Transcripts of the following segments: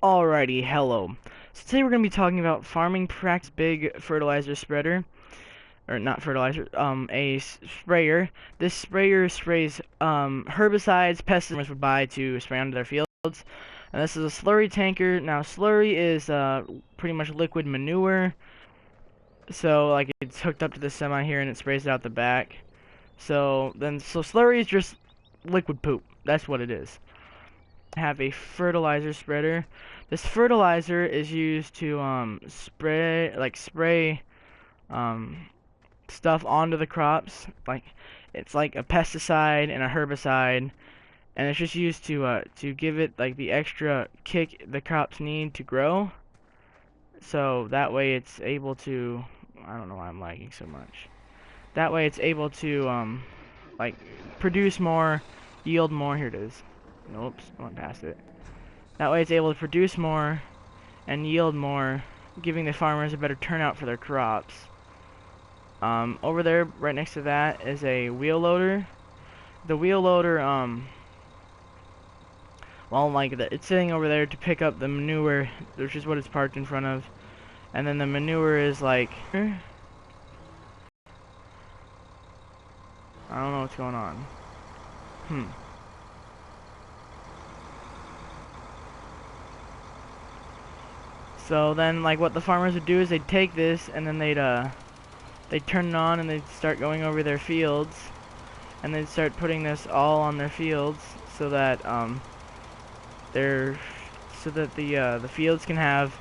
Alrighty, hello. So today we're going to be talking about farming practice big fertilizer spreader, or not fertilizer, sprayer. This sprayer sprays herbicides, pesticides would buy to spray onto their fields. And this is a slurry tanker. Now slurry is pretty much liquid manure. So like it's hooked up to the semi here and it sprays it out the back. So slurry is just liquid poop. That's what it is. Have a fertilizer spreader. This fertilizer is used to spray um, stuff onto the crops. Like it's like a pesticide and a herbicide, and it's just used to give it like the extra kick the crops need to grow. So that way it's able to. I don't know why I'm lagging so much. That way it's able to like produce more, yield more. Here it is. Oops, I went past it. That way it's able to produce more and yield more, giving the farmers a better turnout for their crops. Over there, right next to that, is a wheel loader. The wheel loader, it's sitting over there to pick up the manure, which is what it's parked in front of. And then the manure is like, I don't know what's going on. So then, like, what the farmers would do is they'd take this and then they'd turn it on and they'd start going over their fields, and they'd start putting this all on their fields so that the fields can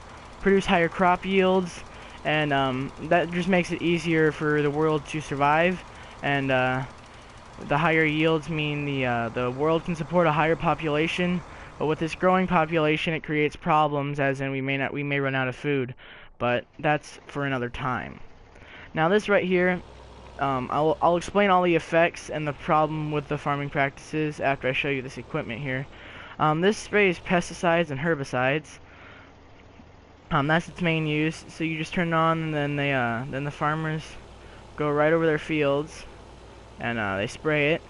produce higher crop yields, and that just makes it easier for the world to survive. And the higher yields mean the world can support a higher population. But with this growing population, it creates problems, as in we may run out of food. But that's for another time. Now this right here, I'll explain all the effects and the problem with the farming practices after I show you this equipment here. This sprays pesticides and herbicides. That's its main use. So you just turn it on, and then the farmers go right over their fields, and they spray it.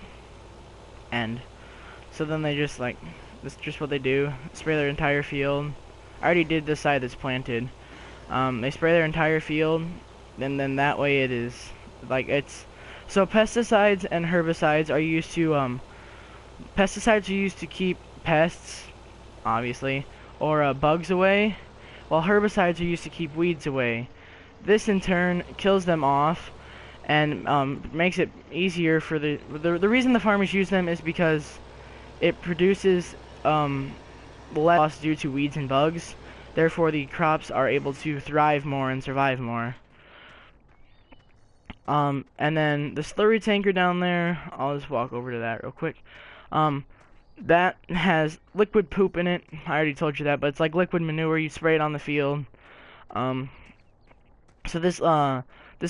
And so then they just that's just what they do. Spray their entire field. I already did this side that's planted. They spray their entire field, and then that way it is so pesticides and herbicides are used to keep pests, obviously, or bugs away, while herbicides are used to keep weeds away. This in turn kills them off and makes it easier for the reason the farmers use them is because it produces less loss due to weeds and bugs. Therefore, the crops are able to thrive more and survive more. And then the slurry tanker down there, I'll just walk over to that real quick. That has liquid poop in it. I already told you that, but it's like liquid manure. You spray it on the field. So this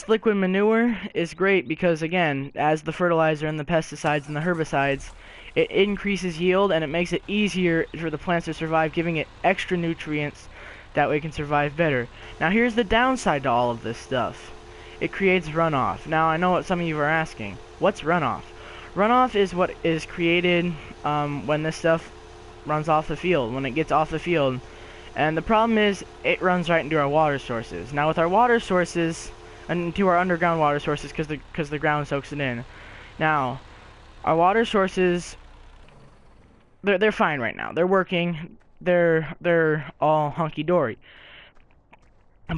liquid manure is great because, again, as the fertilizer and the pesticides and the herbicides, it increases yield and it makes it easier for the plants to survive, giving it extra nutrients. That way it can survive better. Now here's the downside to all of this stuff. It creates runoff. Now I know what some of you are asking. What's runoff? Runoff is what is created when this stuff runs off the field, when it gets off the field. And the problem is it runs right into our water sources. Now with our water sources, and into our underground water sources, because the ground soaks it in. Now, our water sources, they're fine right now. They're working. They're all hunky-dory.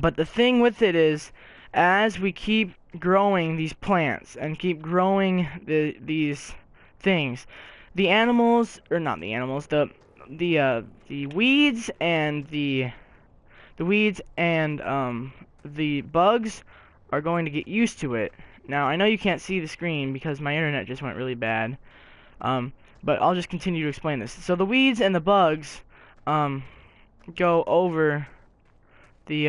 But the thing with it is, as we keep growing these plants and keep growing these things, the animals, or not the animals, the weeds and the bugs are going to get used to it. Now I know you can't see the screen because my internet just went really bad, but I'll just continue to explain this. So the weeds and the bugs go over the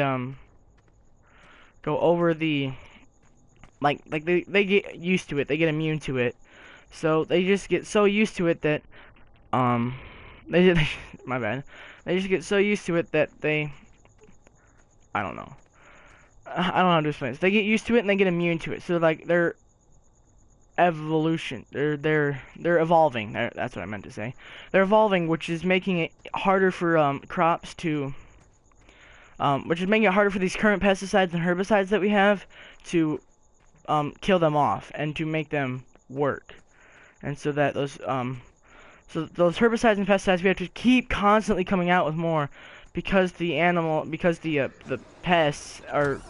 they get used to it. They get immune to it. So they just get so used to it that my bad. They just get so used to it that I don't know. I don't know how to explain this. They get used to it and they get immune to it. So like evolution. They're evolving. That's what I meant to say. They're evolving, which is making it harder for crops to, which is making it harder for these current pesticides and herbicides that we have to kill them off and to make them work. And so that those herbicides and pesticides, we have to keep constantly coming out with more because the pests are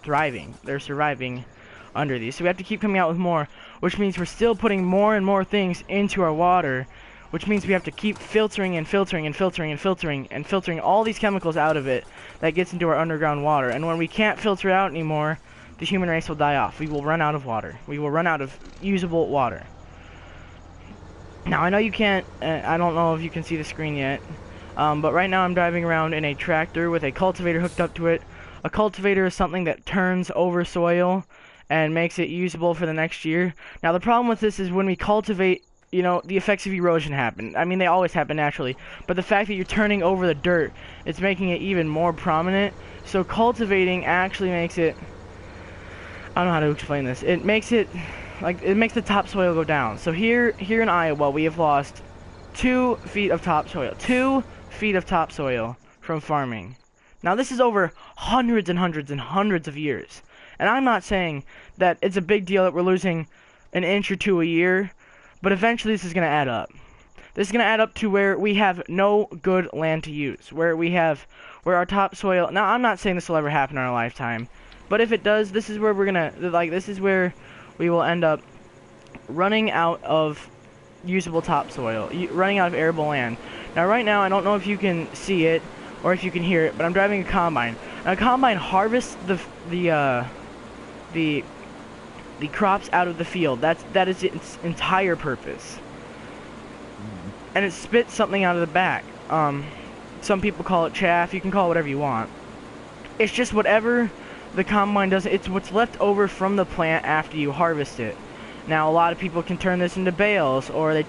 thriving. They're surviving under these. So we have to keep coming out with more, which means we're still putting more and more things into our water, which means we have to keep filtering and filtering and filtering and filtering and filtering all these chemicals out of it that gets into our underground water. And when we can't filter it out anymore, the human race will die off. We will run out of water. We will run out of usable water. Now, I know you can't, I don't know if you can see the screen yet, but right now I'm driving around in a tractor with a cultivator hooked up to it. A cultivator is something that turns over soil and makes it usable for the next year. Now, the problem with this is when we cultivate, you know, the effects of erosion happen. I mean, they always happen naturally, but the fact that you're turning over the dirt, it's making it even more prominent. So cultivating actually makes it, I don't know how to explain this. It makes it, like, it makes the topsoil go down. So here in Iowa, we have lost 2 feet of topsoil. 2 feet of topsoil from farming. Now, this is over hundreds and hundreds and hundreds of years. And I'm not saying that it's a big deal that we're losing an inch or 2 a year, but eventually this is going to add up. This is going to add up to where we have no good land to use, where our topsoil, now I'm not saying this will ever happen in our lifetime, but if it does, this is where we're going to, like, this is where we will end up running out of usable topsoil, running out of arable land. Now, right now, I don't know if you can see it or if you can hear it, but I'm driving a combine. Now, a combine harvests the crops out of the field. That is its entire purpose. And it spits something out of the back. Some people call it chaff. You can call it whatever you want. It's just whatever the combine does. It's what's left over from the plant after you harvest it. Now, a lot of people can turn this into bales, or they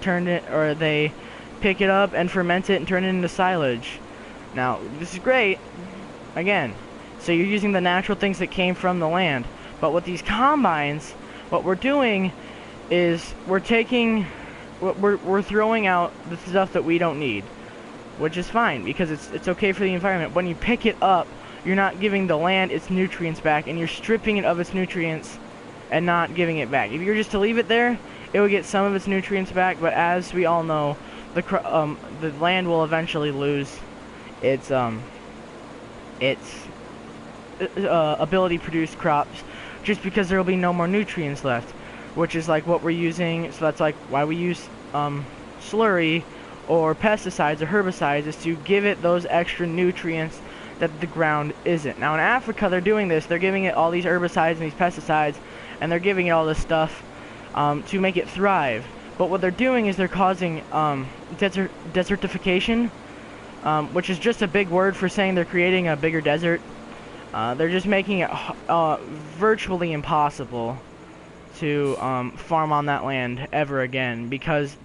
pick it up and ferment it and turn it into silage. Now, this is great. Again, so you're using the natural things that came from the land. But with these combines, what we're doing is we're throwing out the stuff that we don't need, which is fine because it's okay for the environment. When you pick it up, you're not giving the land its nutrients back, and you're stripping it of its nutrients and not giving it back. If you were just to leave it there, it would get some of its nutrients back, but as we all know, the land will eventually lose its ability to produce crops just because there will be no more nutrients left, which is like what we're using. So that's like why we use slurry or pesticides or herbicides, is to give it those extra nutrients that the ground isn't. Now in Africa, they're doing this. They're giving it all these herbicides and these pesticides, and they're giving it all this stuff to make it thrive. But what they're doing is they're causing desertification, which is just a big word for saying they're creating a bigger desert. They're just making it virtually impossible to farm on that land ever again, because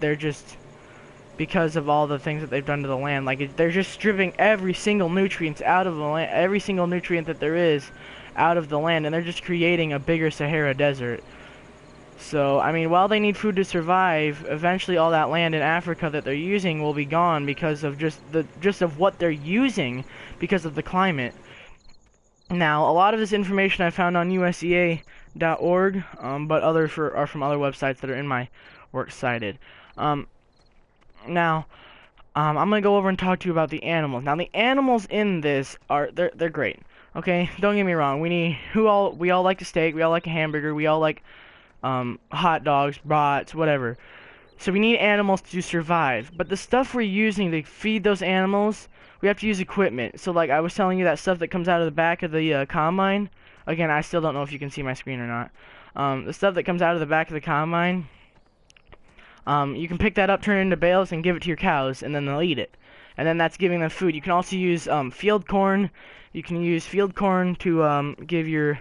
of all the things that they've done to the land. Like, they're just stripping every single nutrient out of the land, every single nutrient that there is out of the land, and they're just creating a bigger Sahara desert. So, I mean, while they need food to survive, eventually all that land in Africa that they're using will be gone because of just of what they're using because of the climate. Now, a lot of this information I found on USDA.org, but are from other websites that are in my works cited. Now, I'm gonna go over and talk to you about the animals. Now, the animals in this they're great. Okay, don't get me wrong. We all like a steak. We all like a hamburger. We all like hot dogs, brats, whatever. So we need animals to survive. But the stuff we're using to feed those animals, we have to use equipment. So like I was telling you, that stuff that comes out of the back of the combine. Again, I still don't know if you can see my screen or not. The stuff that comes out of the back of the combine, you can pick that up, turn it into bales, and give it to your cows, and then they'll eat it. And then that's giving them food. You can also use field corn. You can use field corn to give your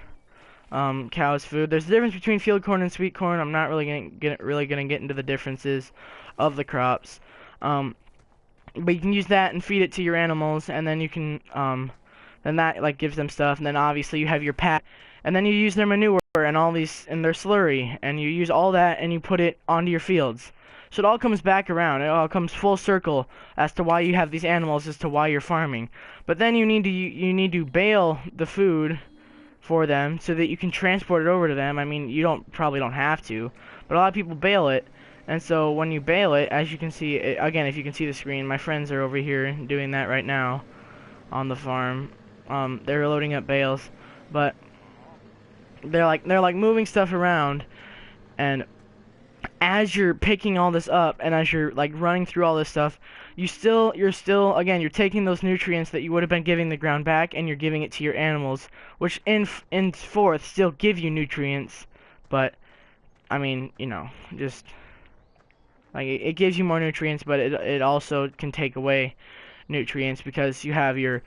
cows food. There's a difference between field corn and sweet corn. I'm not really gonna get into the differences of the crops. But you can use that and feed it to your animals, and then you can then that like gives them stuff. And then obviously you have your pat, and then you use their manure, and all these and their slurry, and you use all that and you put it onto your fields. So it all comes back around. It all comes full circle as to why you have these animals, as to why you're farming. But then you need to bale the food for them so that you can transport it over to them. I mean, you probably don't have to, but a lot of people bale it. And so when you bale it, as you can see, again, if you can see the screen, my friends are over here doing that right now on the farm. They're loading up bales, but they're like moving stuff around, and as you're picking all this up and as you're like running through all this stuff, you're still again, you're taking those nutrients that you would have been giving the ground back and you're giving it to your animals, which in fourth still give you nutrients, but I mean, you know, just like it gives you more nutrients, but it also can take away nutrients because you're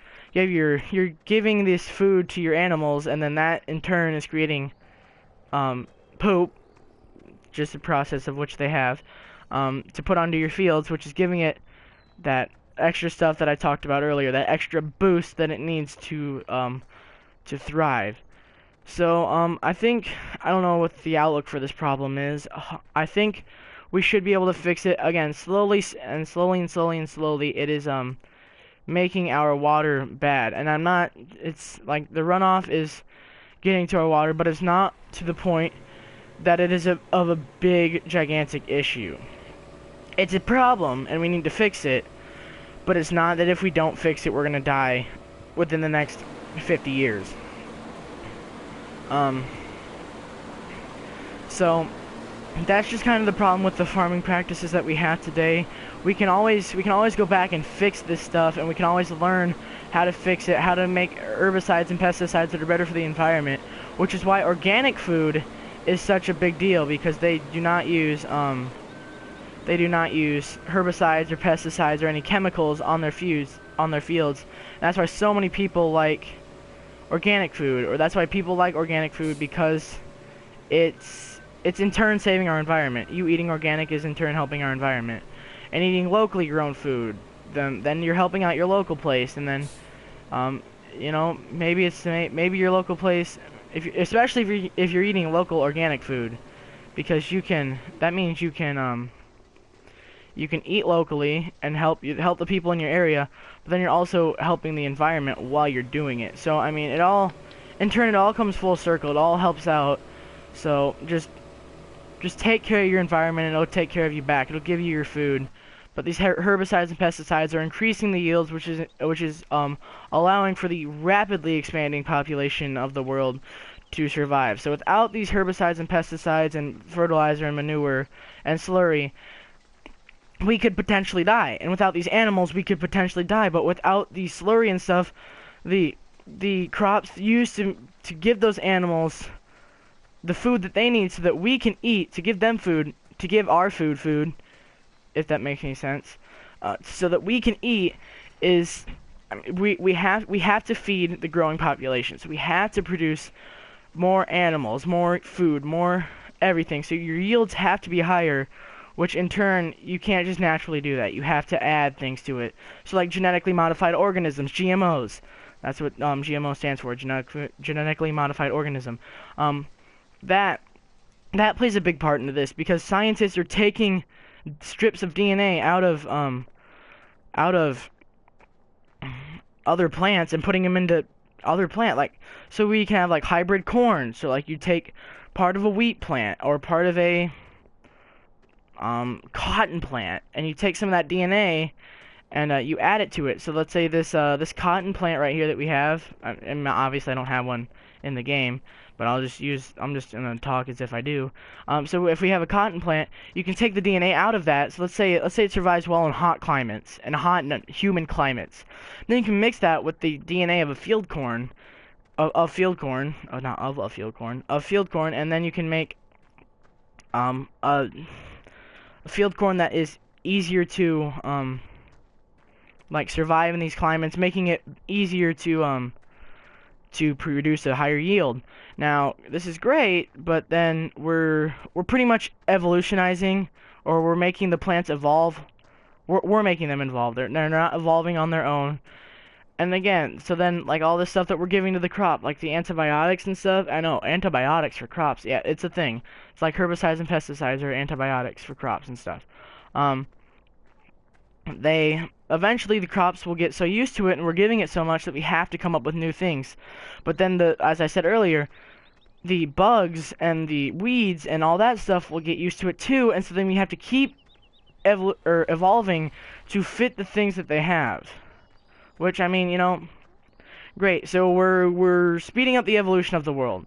giving this food to your animals, and then that in turn is creating poop, just a process of which they have, to put onto your fields, which is giving it that extra stuff that I talked about earlier, that extra boost that it needs to thrive. So I don't know what the outlook for this problem is. I think we should be able to fix it again, slowly. It is making our water bad, and it's like the runoff is getting to our water, but it's not to the point that it is of a big, gigantic issue. It's a problem, and we need to fix it, but it's not that if we don't fix it, we're gonna die within the next 50 years. So that's just kind of the problem with the farming practices that we have today. We can always go back and fix this stuff, and we can always learn how to fix it, how to make herbicides and pesticides that are better for the environment, which is why organic food is such a big deal, because they do not use herbicides or pesticides or any chemicals on their fields. And that's why so many people like organic food, or that's why people like organic food, because it's in turn saving our environment. You eating organic is in turn helping our environment. And eating locally grown food, then you're helping out your local place, and then you know, maybe your local place, especially if you're eating local organic food, because that means you can eat locally and help the people in your area, but then you're also helping the environment while you're doing it. So I mean, in turn, it all comes full circle. It all helps out. So just take care of your environment, and it'll take care of you back. It'll give you your food. But these herbicides and pesticides are increasing the yields, which is allowing for the rapidly expanding population of the world to survive. So without these herbicides and pesticides and fertilizer and manure and slurry, we could potentially die. And without these animals, we could potentially die. But without the slurry and stuff, the crops used to give those animals the food that they need so that we can eat, to give them food, to give our food, if that makes any sense, so that we can eat, is, I mean, we have to feed the growing populations. We have to produce more animals, more food, more everything. So your yields have to be higher, which in turn, you can't just naturally do that. You have to add things to it. So like genetically modified organisms, GMOs. That's what GMO stands for, genetically modified organism. That plays a big part into this, because scientists are taking strips of DNA out of other plants and putting them into other plant, like, so we can have like hybrid corn. So like you take part of a wheat plant or part of a cotton plant, and you take some of that DNA and you add it to it. So let's say this cotton plant right here that we have, and obviously I don't have one in the game, but I'm just gonna talk as if I do. So if we have a cotton plant, you can take the DNA out of that. So let's say it survives well in hot climates and hot humid climates. Then you can mix that with the DNA of a field corn, of field corn, and then you can make a field corn that is easier to like survive in these climates, making it easier to produce a higher yield. Now, this is great, but then we're pretty much evolutionizing, or we're making the plants evolve. We're making them evolve. They're not evolving on their own, And again, so then like all this stuff that we're giving to the crop, like the antibiotics and stuff. I know antibiotics for crops. Yeah, it's a thing. It's like herbicides and pesticides are antibiotics for crops and stuff. Um, they eventually the crops will get so used to it, and we're giving it so much that we have to come up with new things. But then as I said earlier, the bugs and the weeds and all that stuff will get used to it too, and so then we have to keep evolving to fit the things that they have. Which, I mean, great. So we're speeding up the evolution of the world.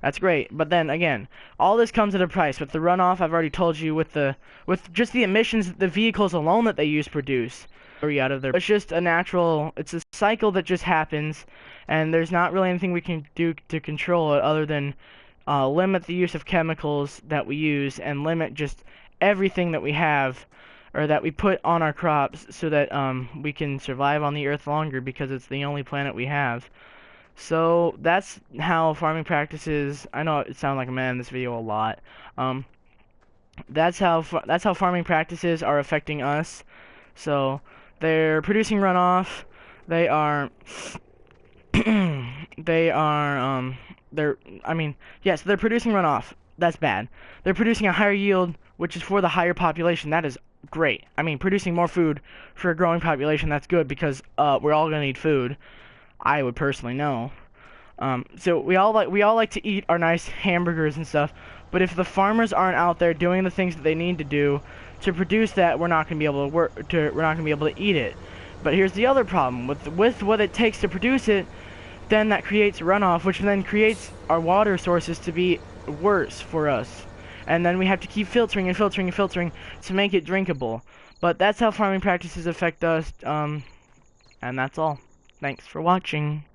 That's great. But then again, all this comes at a price. With the runoff, I've already told you, with just the emissions that the vehicles alone that they use produce out of there. It's just it's a cycle that just happens, and there's not really anything we can do to control it other than limit the use of chemicals that we use and limit just everything that we have or that we put on our crops so that we can survive on the earth longer, because it's the only planet we have. So that's how farming practices. I know it sounds like I'm in this video a lot. That's how farming practices are affecting us. So they're producing runoff. They are yes, they're producing runoff. That's bad. They're producing a higher yield, which is for the higher population. That is great. I mean, producing more food for a growing population, that's good, because we're all gonna need food. I would personally know. So we all like to eat our nice hamburgers and stuff, but if the farmers aren't out there doing the things that they need to do to produce that, we're not gonna be able to eat it. But here's the other problem with what it takes to produce it. Then that creates runoff, which then creates our water sources to be worse for us. And then we have to keep filtering and filtering and filtering to make it drinkable. But that's how farming practices affect us, and that's all. Thanks for watching.